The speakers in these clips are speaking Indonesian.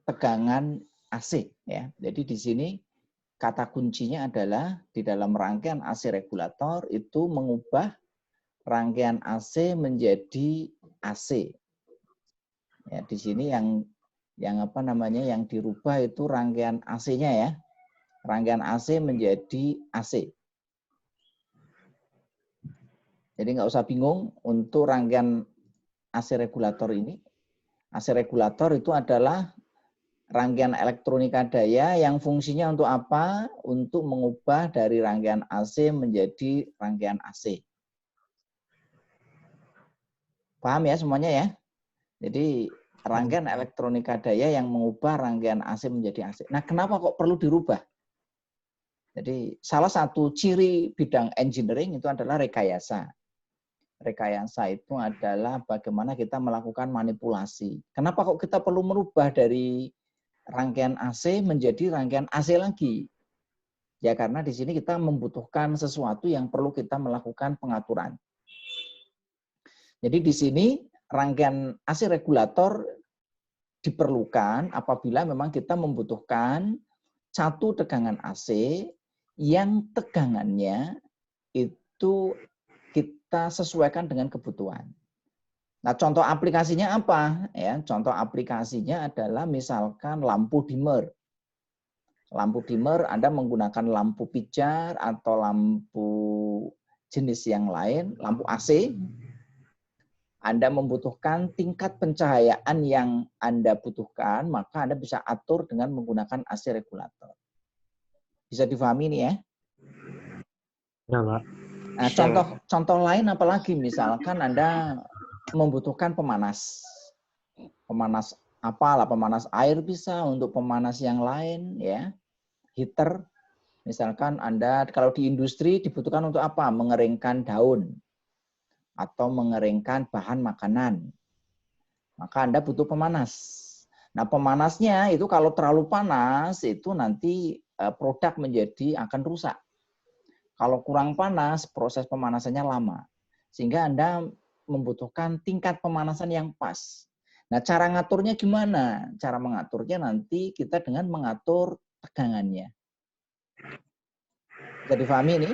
tegangan AC ya. Jadi di sini kata kuncinya adalah di dalam rangkaian AC regulator itu mengubah rangkaian AC menjadi AC. Ya, di sini yang apa namanya yang dirubah itu rangkaian AC-nya ya. Rangkaian AC menjadi AC. Jadi nggak usah bingung untuk rangkaian AC regulator ini. AC regulator itu adalah rangkaian elektronika daya yang fungsinya untuk apa? Untuk mengubah dari rangkaian AC menjadi rangkaian AC. Paham ya semuanya ya? Jadi rangkaian elektronika daya yang mengubah rangkaian AC menjadi AC. Nah, kenapa kok perlu dirubah? Jadi salah satu ciri bidang engineering itu adalah rekayasa. Rekayasa itu adalah bagaimana kita melakukan manipulasi. Kenapa kok kita perlu merubah dari rangkaian AC menjadi rangkaian AC lagi? Ya karena di sini kita membutuhkan sesuatu yang perlu kita melakukan pengaturan. Jadi di sini rangkaian AC regulator diperlukan apabila memang kita membutuhkan satu tegangan AC yang tegangannya itu kita sesuaikan dengan kebutuhan. Nah, contoh aplikasinya apa? Ya, contoh aplikasinya adalah misalkan lampu dimmer. Lampu dimmer Anda menggunakan lampu pijar atau lampu jenis yang lain, lampu AC. Anda membutuhkan tingkat pencahayaan yang Anda butuhkan, maka Anda bisa atur dengan menggunakan AC regulator. Bisa difahami ini ya? Ya, Pak. Nah, contoh lain apalagi misalkan Anda membutuhkan pemanas. Pemanas apalah, pemanas air bisa, untuk pemanas yang lain ya. Heater. Misalkan Anda kalau di industri dibutuhkan untuk apa? Mengeringkan daun atau mengeringkan bahan makanan. Maka Anda butuh pemanas. Nah, pemanasnya itu kalau terlalu panas itu nanti produk menjadi akan rusak. Kalau kurang panas, proses pemanasannya lama. Sehingga Anda membutuhkan tingkat pemanasan yang pas. Nah, cara ngaturnya gimana? Cara mengaturnya nanti kita dengan mengatur tegangannya. Bisa difahami ini?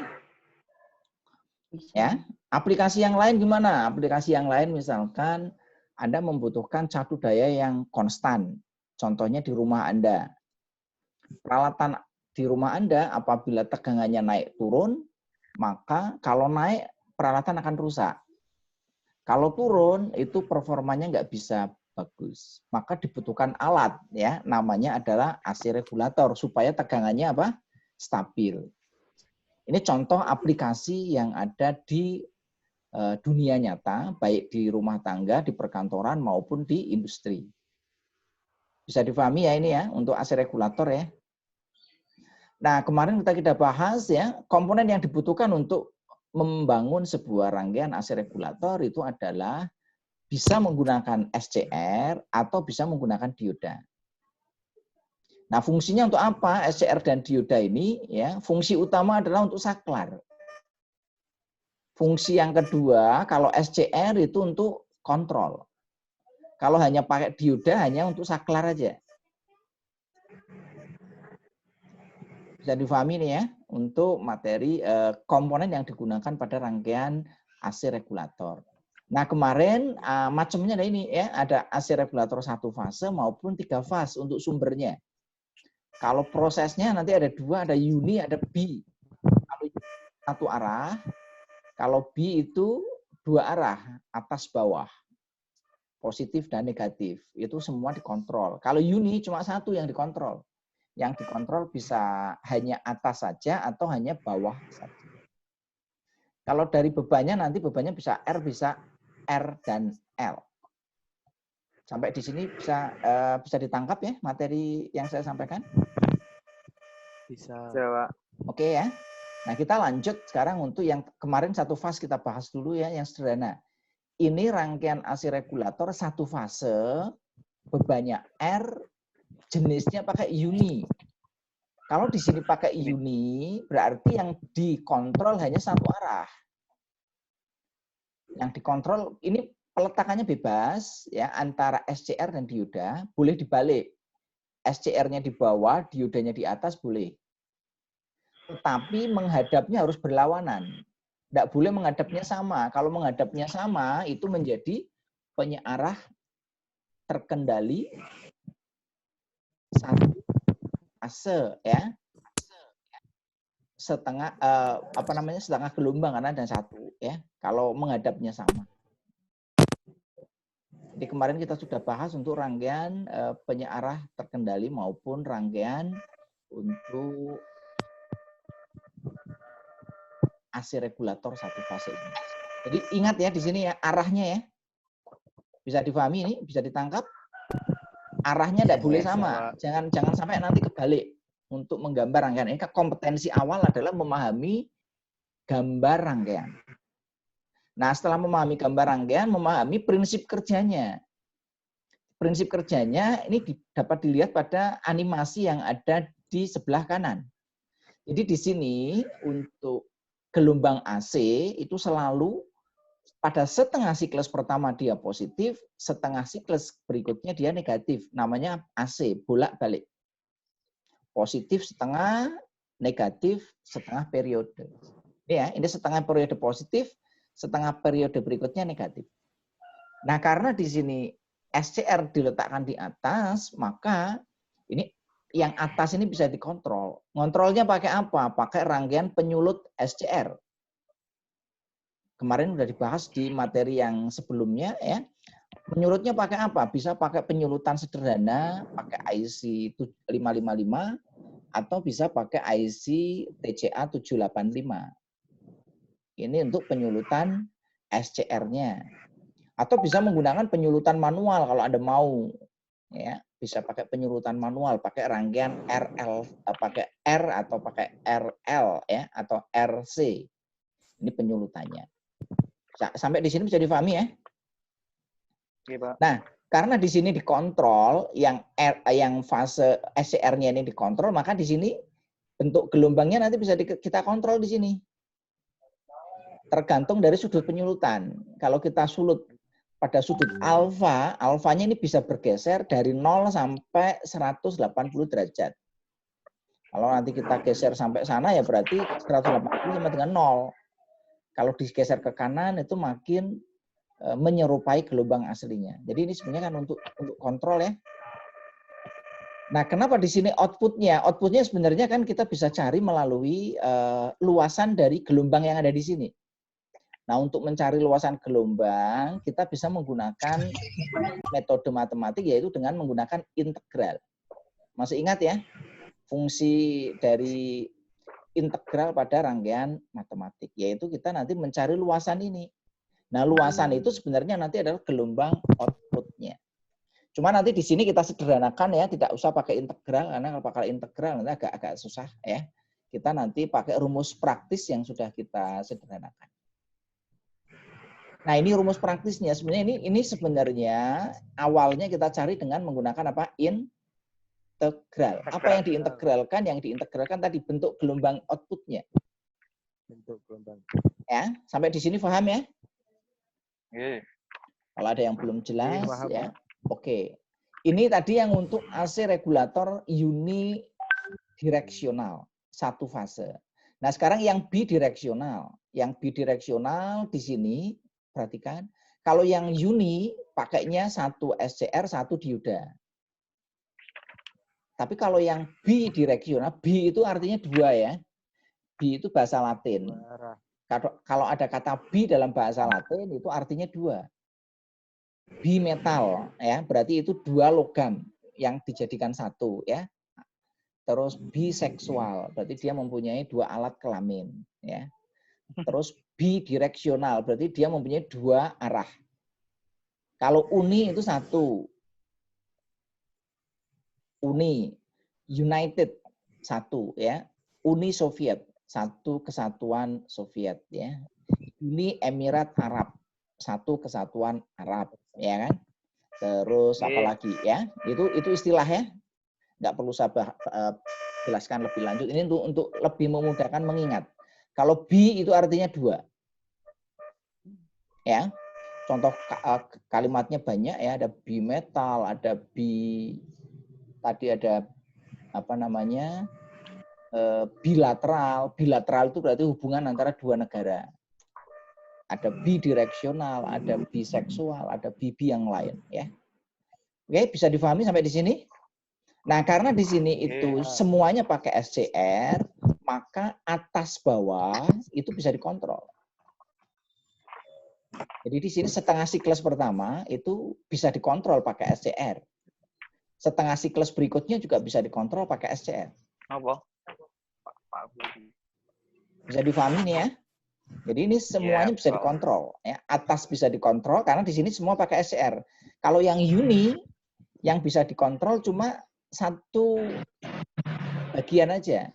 Ya. Aplikasi yang lain gimana? Aplikasi yang lain misalkan Anda membutuhkan satu daya yang konstan. Contohnya di rumah Anda. Peralatan di rumah Anda apabila tegangannya naik turun, maka kalau naik peralatan akan rusak. Kalau turun itu performanya nggak bisa bagus. Maka dibutuhkan alat ya, namanya adalah AC regulator supaya tegangannya apa? Stabil. Ini contoh aplikasi yang ada di dunia nyata, baik di rumah tangga, di perkantoran maupun di industri. Bisa difahami ya ini ya untuk AC regulator ya. Nah, kemarin kita bahas ya, komponen yang dibutuhkan untuk membangun sebuah rangkaian AC regulator itu adalah bisa menggunakan SCR atau bisa menggunakan dioda. Nah, fungsinya untuk apa? SCR dan dioda ini ya, fungsi utama adalah untuk saklar. Fungsi yang kedua, kalau SCR itu untuk kontrol. Kalau hanya pakai dioda hanya untuk saklar aja. Bisa difahami nih ya, untuk materi komponen yang digunakan pada rangkaian AC regulator. Nah, kemarin macamnya ada ini ya, ada AC regulator 1 fase maupun 3 fase untuk sumbernya. Kalau prosesnya nanti ada 2, ada uni, ada bi. Kalau satu arah, kalau bi itu 2 arah, atas bawah. Positif dan negatif. Itu semua dikontrol. Kalau uni cuma 1 yang dikontrol. Yang dikontrol bisa hanya atas saja atau hanya bawah saja. Kalau dari bebannya nanti bebannya bisa R dan L. Sampai di sini bisa ditangkap ya materi yang saya sampaikan? Bisa. Oke ya. Nah, kita lanjut sekarang untuk yang kemarin 1 fase kita bahas dulu ya, yang sederhana. Ini rangkaian AC regulator 1 fase, bebannya R, jenisnya pakai uni. Kalau di sini pakai uni, berarti yang dikontrol hanya 1 arah. Yang dikontrol ini peletakannya bebas ya, antara SCR dan dioda, boleh dibalik. SCR-nya di bawah, diodanya di atas boleh. Tetapi menghadapnya harus berlawanan. Tidak boleh menghadapnya sama. Kalau menghadapnya sama, itu menjadi penyearah terkendali satu fase, ya. Setengah setengah gelombang karena ada satu, ya. Kalau menghadapnya sama. Jadi kemarin kita sudah bahas untuk rangkaian penyearah terkendali maupun rangkaian untuk AC regulator satu fase ini. Jadi ingat ya di sini ya arahnya ya. Bisa difahami ini, bisa ditangkap. Arahnya tidak boleh sama. Jangan sampai nanti kebalik untuk menggambar rangkaian. Ini kompetensi awal adalah memahami gambar rangkaian. Nah, setelah memahami gambar rangkaian, memahami prinsip kerjanya. Prinsip kerjanya ini dapat dilihat pada animasi yang ada di sebelah kanan. Jadi di sini untuk gelombang AC itu selalu pada setengah siklus pertama dia positif, setengah siklus berikutnya dia negatif. Namanya AC, bolak-balik. Positif setengah, negatif setengah periode. Ya, ini setengah periode positif, setengah periode berikutnya negatif. Nah, karena di sini SCR diletakkan di atas, maka ini yang atas ini bisa dikontrol. Ngontrolnya pakai apa? Pakai rangkaian penyulut SCR. Kemarin sudah dibahas di materi yang sebelumnya ya. Penyulutnya pakai apa? Bisa pakai penyulutan sederhana, pakai IC 555 atau bisa pakai IC TCA 785. Ini untuk penyulutan SCR-nya. Atau bisa menggunakan penyulutan manual kalau Anda mau. Ya, bisa pakai penyulutan manual, pakai rangkaian RL, pakai R atau pakai RL ya atau RC. Ini penyulutannya. Sampai di sini bisa difahami ya? Oke, Pak. Nah, karena di sini dikontrol yang fase SCR-nya ini dikontrol, maka di sini bentuk gelombangnya nanti bisa kita kontrol di sini. Tergantung dari sudut penyulutan. Kalau kita sulut pada sudut alfa, alfanya ini bisa bergeser dari 0 sampai 180 derajat. Kalau nanti kita geser sampai sana ya berarti 180 sama dengan 0. Kalau digeser ke kanan itu makin menyerupai gelombang aslinya. Jadi ini sebenarnya kan untuk kontrol ya. Nah, kenapa di sini outputnya? Outputnya sebenarnya kan kita bisa cari melalui luasan dari gelombang yang ada di sini. Nah, untuk mencari luasan gelombang, kita bisa menggunakan metode matematik, yaitu dengan menggunakan integral. Masih ingat ya? Fungsi dari integral pada rangkaian matematik, yaitu kita nanti mencari luasan ini. Nah, luasan itu sebenarnya nanti adalah gelombang outputnya. Cuma nanti di sini kita sederhanakan ya, tidak usah pakai integral, karena kalau pakai integral nanti agak susah ya. Kita nanti pakai rumus praktis yang sudah kita sederhanakan. Nah, ini rumus praktisnya. Sebenarnya ini sebenarnya awalnya kita cari dengan menggunakan apa? Integral. Apa yang diintegralkan? Yang diintegralkan tadi bentuk gelombang outputnya. Bentuk gelombang. Ya, sampai di sini paham ya? Oke. Kalau ada yang belum jelas paham, ya. Pak. Oke. Ini tadi yang untuk AC regulator unidireksional, satu fase. Nah, sekarang yang bidireksional. Yang bidireksional di sini perhatikan, kalau yang uni pakainya satu SCR, satu dioda. Tapi kalau yang bidireksional, bi itu artinya dua ya. Bi itu bahasa Latin. Kalau ada kata bi dalam bahasa Latin itu artinya dua. Bimetal ya, berarti itu dua logam yang dijadikan satu ya. Terus biseksual, berarti dia mempunyai dua alat kelamin ya. Terus bidireksional, berarti dia mempunyai dua arah. Kalau uni itu satu. Uni, United satu ya. Uni Soviet, satu kesatuan Soviet ya. Uni Emirat Arab, satu kesatuan Arab ya kan. Terus apalagi ya? Itu istilah ya. Nggak perlu saya jelaskan lebih lanjut. Ini untuk lebih memudahkan mengingat. Kalau bi itu artinya dua. Ya. Contoh kalimatnya banyak ya, ada bimetal, ada tadi ada apa namanya bilateral. Bilateral itu berarti hubungan antara dua negara. Ada bidireksional, ada biseksual, ada bibi yang lain, ya. Oke, bisa difahami sampai di sini? Nah, karena di sini itu semuanya pakai SCR, maka atas bawah itu bisa dikontrol. Jadi di sini setengah siklus pertama itu bisa dikontrol pakai SCR. Setengah siklus berikutnya juga bisa dikontrol pakai SCR. Apa? Pak Budi. Bisa difahami nih ya? Jadi ini semuanya bisa dikontrol. Ya. Atas bisa dikontrol karena di sini semua pakai SCR. Kalau yang uni, yang bisa dikontrol cuma satu bagian aja.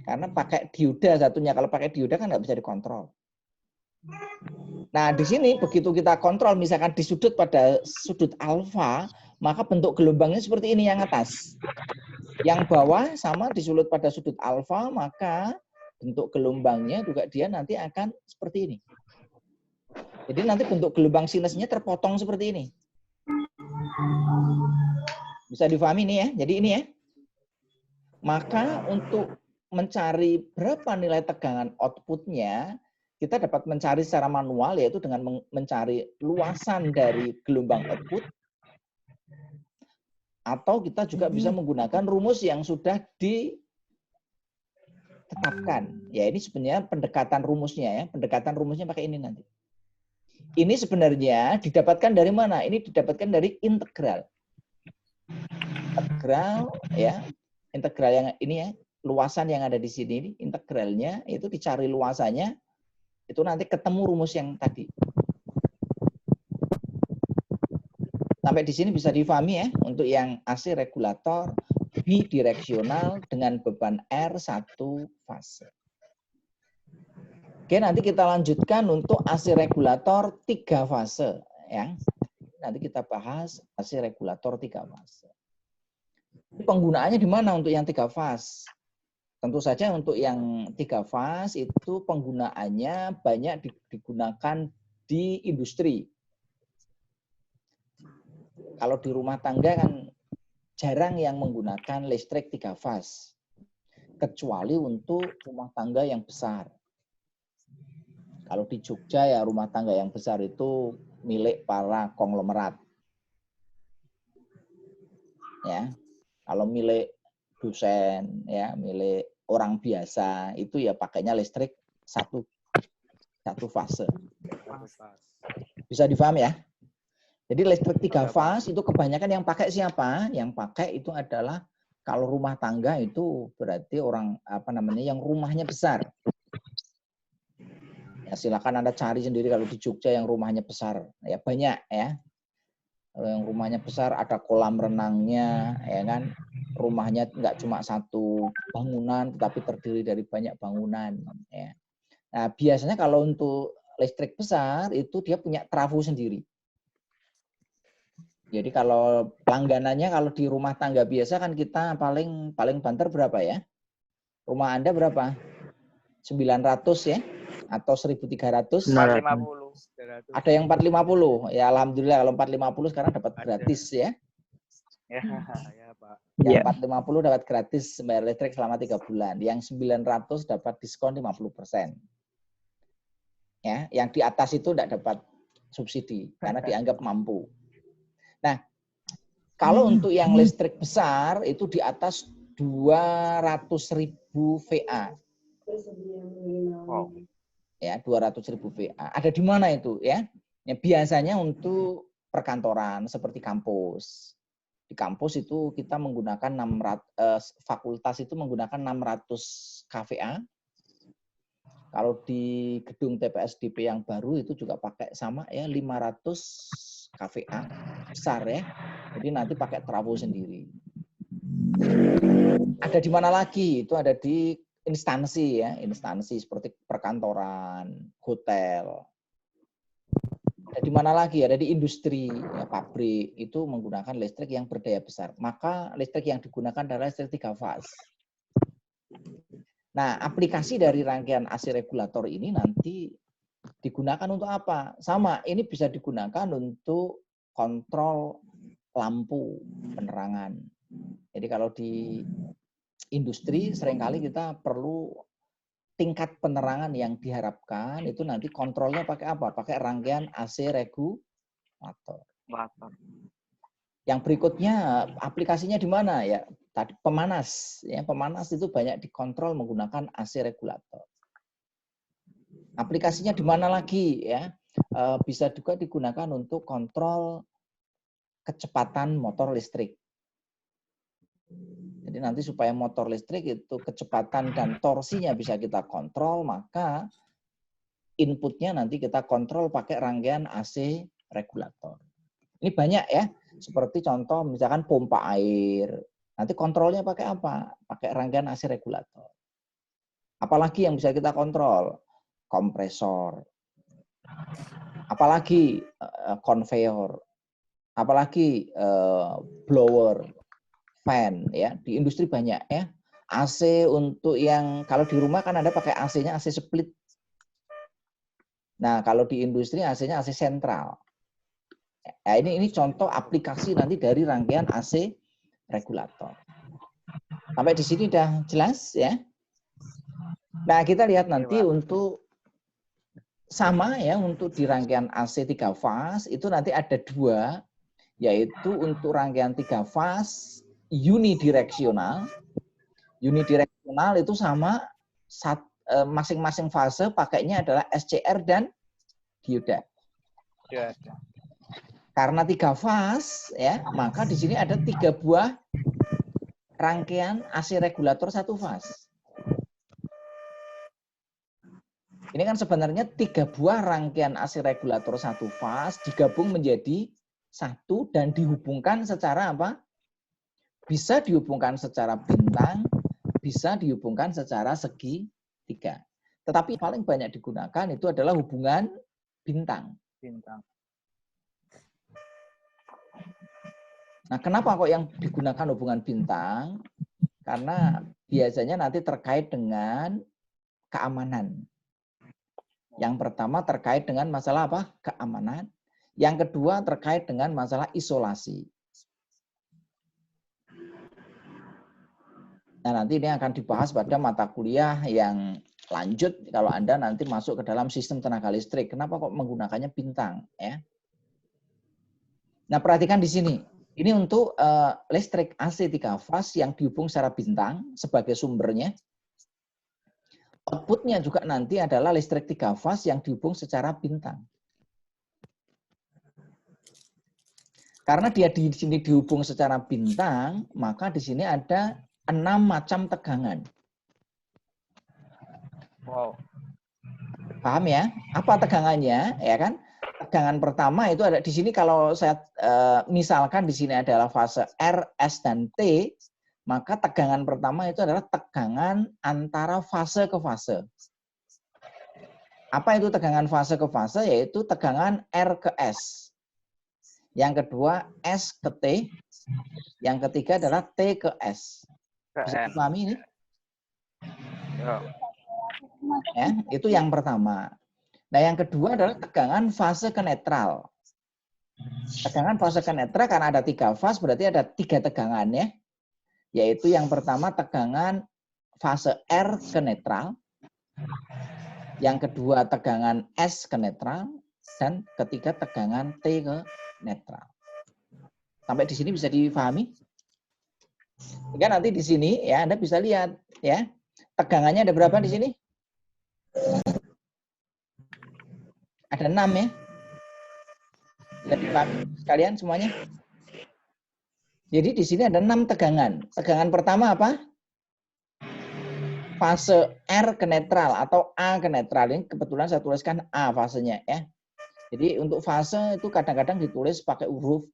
Karena pakai dioda satunya. Kalau pakai dioda kan nggak bisa dikontrol. Nah, di sini begitu kita kontrol, misalkan di sudut pada sudut alfa, maka bentuk gelombangnya seperti ini yang atas. Yang bawah sama di sudut pada sudut alfa, maka bentuk gelombangnya juga dia nanti akan seperti ini. Jadi nanti bentuk gelombang sinusnya terpotong seperti ini. Bisa difahami ini ya? Jadi ini ya. Maka untuk mencari berapa nilai tegangan outputnya, kita dapat mencari secara manual, yaitu dengan mencari luasan dari gelombang output, atau kita juga bisa menggunakan rumus yang sudah ditetapkan. Ya, ini sebenarnya pendekatan rumusnya ya. Pendekatan rumusnya pakai ini nanti. Ini sebenarnya didapatkan dari mana? Ini didapatkan dari integral. Integral ya. Integral yang ini ya, luasan yang ada di sini ini, integralnya itu dicari luasannya, itu nanti ketemu rumus yang tadi. Sampai di sini bisa difahami ya, untuk yang AC regulator bidireksional dengan beban R 1 fase. Oke, nanti kita lanjutkan untuk AC regulator 3 fase. Ya. Nanti kita bahas AC regulator 3 fase. Penggunaannya di mana untuk yang 3 fase? Tentu saja untuk yang 3 fase itu penggunaannya banyak digunakan di industri. Kalau di rumah tangga kan jarang yang menggunakan listrik 3 fase. Kecuali untuk rumah tangga yang besar. Kalau di Jogja ya rumah tangga yang besar itu milik para konglomerat. Ya. Kalau milik dosen ya, milik orang biasa itu ya pakainya listrik satu fase. Bisa difahami ya? Jadi listrik 3 fase itu kebanyakan yang pakai siapa? Yang pakai itu adalah kalau rumah tangga itu berarti orang apa namanya yang rumahnya besar. Ya silakan Anda cari sendiri kalau di Jogja yang rumahnya besar. Ya banyak ya. Kalau yang rumahnya besar ada kolam renangnya, ya kan? Rumahnya nggak cuma satu bangunan, tetapi terdiri dari banyak bangunan. Ya. Nah, biasanya kalau untuk listrik besar itu dia punya trafo sendiri. Jadi kalau langganannya kalau di rumah tangga biasa kan kita paling banter berapa ya? Rumah Anda berapa? 900 ya? Atau 1.300? 450. Ada yang 450. Ya alhamdulillah kalau 450 sekarang dapat gratis ya. Ya, ya Pak. Yang 450 dapat gratis bayar listrik selama 3 bulan. Yang 900 dapat diskon 50%. Ya, yang di atas itu tidak dapat subsidi karena dianggap mampu. Nah, kalau untuk yang listrik besar itu di atas 200.000 VA. Wow. Ya, 200.000 VA. Ada di mana itu ya? Ya biasanya untuk perkantoran seperti kampus. Di kampus itu kita menggunakan fakultas itu menggunakan 600 kVA. Kalau di gedung TPSDP yang baru itu juga pakai sama ya 500 kVA besar ya. Jadi nanti pakai trafo sendiri. Ada di mana lagi? Itu ada di instansi ya, instansi seperti perkantoran, hotel. Ada di mana lagi? Ada di industri, ya, pabrik itu menggunakan listrik yang berdaya besar. Maka listrik yang digunakan adalah listrik 3 fase. Nah, aplikasi dari rangkaian AC regulator ini nanti digunakan untuk apa? Sama, ini bisa digunakan untuk kontrol lampu penerangan. Jadi kalau di industri seringkali kita perlu tingkat penerangan yang diharapkan itu nanti kontrolnya pakai apa? Pakai rangkaian AC regulator. Yang berikutnya aplikasinya di mana ya? Tadi pemanas, ya pemanas itu banyak dikontrol menggunakan AC regulator. Aplikasinya di mana lagi ya? Bisa juga digunakan untuk kontrol kecepatan motor listrik. Jadi nanti supaya motor listrik itu kecepatan dan torsinya bisa kita kontrol, maka inputnya nanti kita kontrol pakai rangkaian AC regulator. Ini banyak ya, seperti contoh misalkan pompa air. Nanti kontrolnya pakai apa? Pakai rangkaian AC regulator. Apalagi yang bisa kita kontrol? Kompresor. Apalagi conveyor. Apalagi blower. Fan ya, di industri banyak ya. AC untuk yang kalau di rumah kan ada pakai AC-nya AC split. Nah, kalau di industri AC-nya AC sentral. Ya, ini contoh aplikasi nanti dari rangkaian AC regulator. Sampai di sini udah jelas ya. Nah, kita lihat nanti untuk sama ya, untuk di rangkaian AC 3 fase itu nanti ada dua, yaitu untuk rangkaian 3 fase unidireksional. Unidireksional itu sama masing-masing fase pakainya adalah SCR dan dioda. Karena 3 fase ya, maka di sini ada 3 buah rangkaian AC regulator 1 fase. Ini kan sebenarnya 3 buah rangkaian AC regulator 1 fase digabung menjadi 1 dan dihubungkan secara apa? Bisa dihubungkan secara bintang, bisa dihubungkan secara segitiga. Tetapi paling banyak digunakan itu adalah hubungan bintang. Nah, kenapa kok yang digunakan hubungan bintang? Karena biasanya nanti terkait dengan keamanan. Yang pertama terkait dengan masalah apa? Keamanan. Yang kedua terkait dengan masalah isolasi. Nah, nanti ini akan dibahas pada mata kuliah yang lanjut kalau Anda nanti masuk ke dalam sistem tenaga listrik. Kenapa kok menggunakannya bintang? Ya. Nah, perhatikan di sini. Ini untuk listrik AC 3 fase yang dihubung secara bintang sebagai sumbernya. Outputnya juga nanti adalah listrik 3 fase yang dihubung secara bintang. Karena dia di sini dihubung secara bintang, maka di sini ada 6 macam tegangan. Wow. Paham ya? Apa tegangannya? Ya kan? Tegangan pertama itu ada di sini kalau saya misalkan di sini adalah fase R, S dan T, maka tegangan pertama itu adalah tegangan antara fase ke fase. Apa itu tegangan fase ke fase? Yaitu tegangan R ke S. Yang kedua S ke T. Yang ketiga adalah T ke S. Bisa dipahami ini? Ya, itu yang pertama. Nah, yang kedua adalah tegangan fase ke netral. Tegangan fase ke netral karena ada 3 fase berarti ada 3 tegangan ya. Yaitu yang pertama tegangan fase R ke netral. Yang kedua tegangan S ke netral. Dan ketiga tegangan T ke netral. Sampai di sini bisa dipahami? Sehingga nanti di sini ya Anda bisa lihat ya. Tegangannya ada berapa di sini? Ada 6 ya. Bisa dipahami sekalian semuanya? Jadi di sini ada 6 tegangan. Tegangan pertama apa? Fase R ke netral atau A ke netral. Ini kebetulan saya tuliskan A fasenya ya. Jadi untuk fase itu kadang-kadang ditulis pakai huruf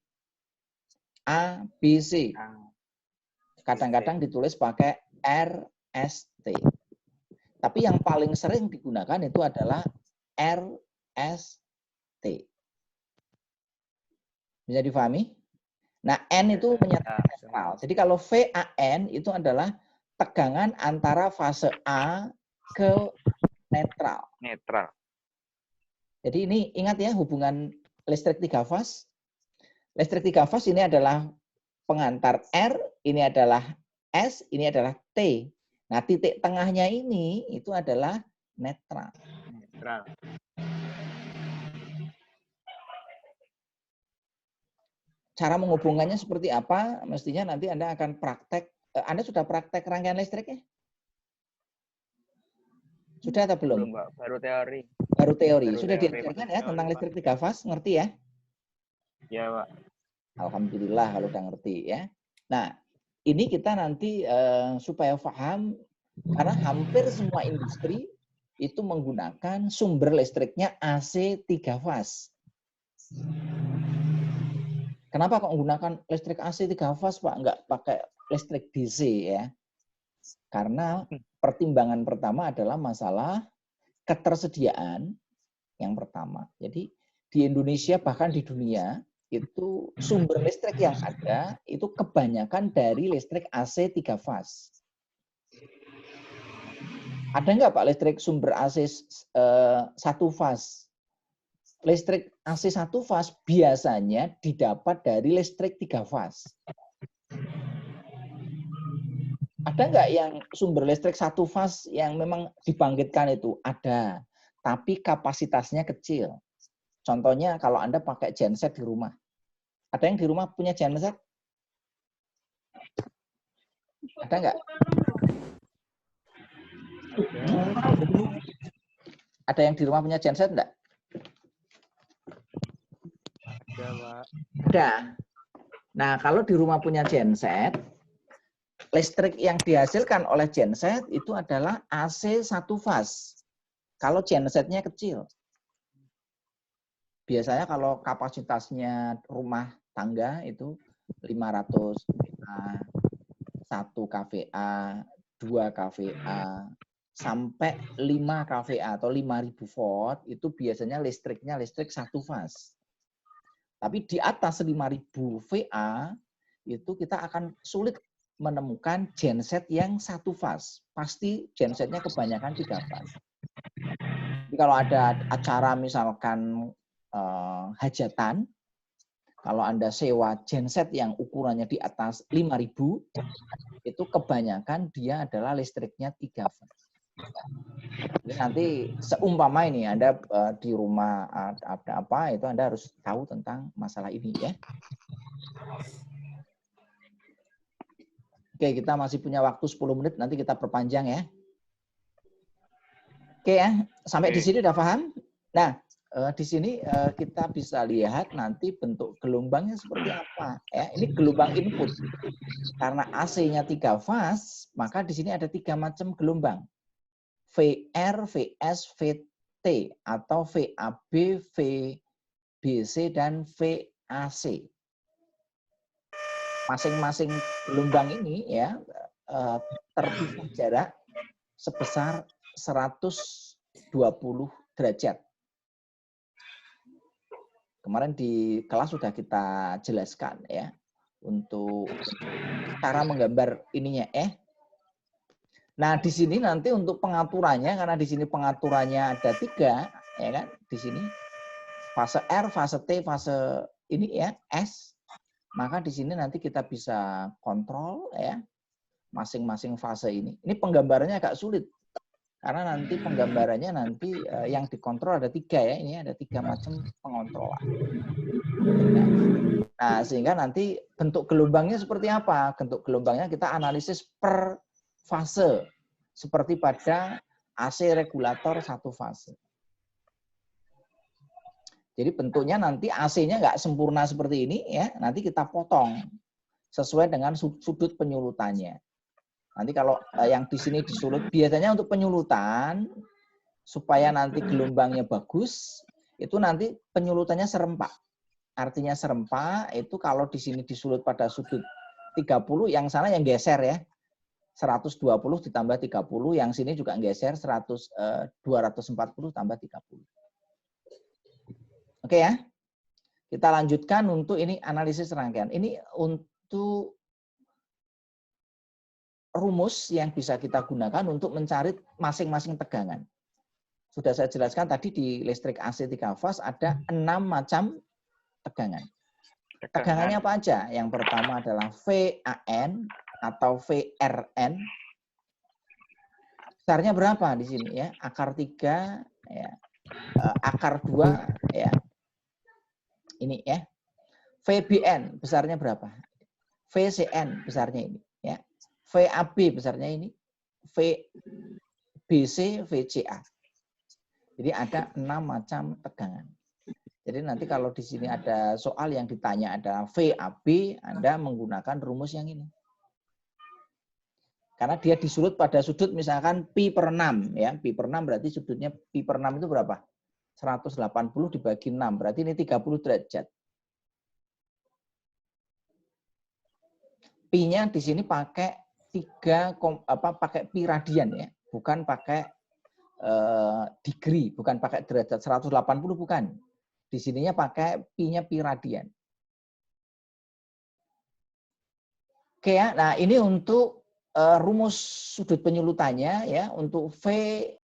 A, B, C. Kadang-kadang ditulis pakai R, S, T. Tapi yang paling sering digunakan itu adalah R, S, T. Bisa difahami? Nah, N itu menyatakan netral. Jadi kalau VAN itu adalah tegangan antara fase A ke netral. Jadi ini ingat ya hubungan listrik 3 fase. Listrik 3 fase ini adalah pengantar R ini adalah S, ini adalah T. Nah, titik tengahnya ini itu adalah netral. Netral. Cara menghubungkannya seperti apa? Mestinya nanti Anda akan praktek. Anda sudah praktek rangkaian listrik ya? Sudah atau belum? Belum, Pak. Baru teori. Baru teori. Baru Sudah teori, diajarkan baru ya teori, tentang Pak. listrik 3 fase, ngerti ya? Ya, Pak. Alhamdulillah kalau udah ngerti ya. Nah, ini kita nanti supaya paham, karena hampir semua industri itu menggunakan sumber listriknya AC 3 fase. Kenapa kok menggunakan listrik AC 3 fase, Pak? Enggak pakai listrik DC ya? Karena pertimbangan pertama adalah masalah ketersediaan yang pertama. Jadi di Indonesia bahkan di dunia itu sumber listrik yang ada itu kebanyakan dari listrik AC 3 fase. Ada nggak Pak listrik sumber AC 1 fase? Listrik AC 1 fase biasanya didapat dari listrik 3 fase. Ada nggak yang sumber listrik 1 fase yang memang dibangkitkan itu? Ada, tapi kapasitasnya kecil. Contohnya kalau Anda pakai genset di rumah. Ada yang di rumah punya genset? Ada nggak? Ada yang di rumah punya genset enggak? Ada, Pak. Ada. Nah, kalau di rumah punya genset, listrik yang dihasilkan oleh genset itu adalah AC 1 fase. Kalau gensetnya kecil. Biasanya kalau kapasitasnya rumah tangga itu 500 kVA, 1 kVA, 2 kVA, sampai 5 kVA atau 5.000 volt, itu biasanya listriknya listrik 1 fase. Tapi di atas 5.000 VA, itu kita akan sulit menemukan genset yang 1 fase. Pasti gensetnya kebanyakan 3 fase. Jadi kalau ada acara misalkan hajatan, kalau Anda sewa genset yang ukurannya di atas 5.000, itu kebanyakan dia adalah listriknya 3 fase. Jadi nanti seumpama ini Anda di rumah ada apa, itu Anda harus tahu tentang masalah ini ya. Oke, kita masih punya waktu 10 menit, nanti kita perpanjang ya. Oke ya, sampai di sini udah paham? Nah, di sini kita bisa lihat nanti bentuk gelombangnya seperti apa. Ya, ini gelombang input. Karena AC-nya 3 fase, maka di sini ada 3 macam gelombang. VR, VS, VT, atau VAB, VBC, dan VAC. Masing-masing gelombang ini ya terpisah jarak sebesar 120 derajat. Kemarin di kelas sudah kita jelaskan ya untuk cara menggambar ininya Nah, di sini nanti untuk pengaturannya, karena di sini pengaturannya ada 3, ya kan? Di sini fase R, fase T, fase ini ya S. Maka di sini nanti kita bisa kontrol ya masing-masing fase ini. Ini penggambarannya agak sulit karena nanti penggambarannya nanti yang dikontrol ada 3 ya. Ini ada 3 macam pengontrolan. Nah, sehingga nanti bentuk gelombangnya seperti apa? Bentuk gelombangnya kita analisis per fase, seperti pada AC regulator 1 fase. Jadi bentuknya nanti AC-nya nggak sempurna seperti ini ya, nanti kita potong sesuai dengan sudut penyulutannya. Nanti kalau yang di sini disulut, biasanya untuk penyulutan supaya nanti gelombangnya bagus, itu nanti penyulutannya serempak. Artinya serempak itu kalau di sini disulut pada sudut 30, yang sana yang geser ya. 120 ditambah 30, yang sini juga geser 240 tambah 30. Oke ya. Kita lanjutkan untuk ini analisis rangkaian. Ini untuk rumus yang bisa kita gunakan untuk mencari masing-masing tegangan. Sudah saya jelaskan tadi di listrik AC 3 fase ada 6 macam tegangan. Tegangannya apa aja? Yang pertama adalah VAN atau VRN. Besarnya berapa di sini ya? Akar 3 ya. Akar 2 ya. Ini ya. VBN besarnya berapa? VCN besarnya ini ya. VAB besarnya ini. VBC, VCA. Jadi ada 6 macam tegangan. Jadi nanti kalau di sini ada soal yang ditanya adalah VAB, Anda menggunakan rumus yang ini. Karena dia disulut pada sudut misalkan pi per 6 ya. Pi per 6 berarti sudutnya pi per 6 itu berapa? 180 dibagi 6, berarti ini 30 derajat. Pi-nya di sini pakai pakai pi radian ya, bukan pakai degree, bukan pakai derajat. 180 bukan. Di sininya pakai pi-nya pi radian. Oke ya. Nah, ini untuk rumus sudut penyulutannya ya, untuk V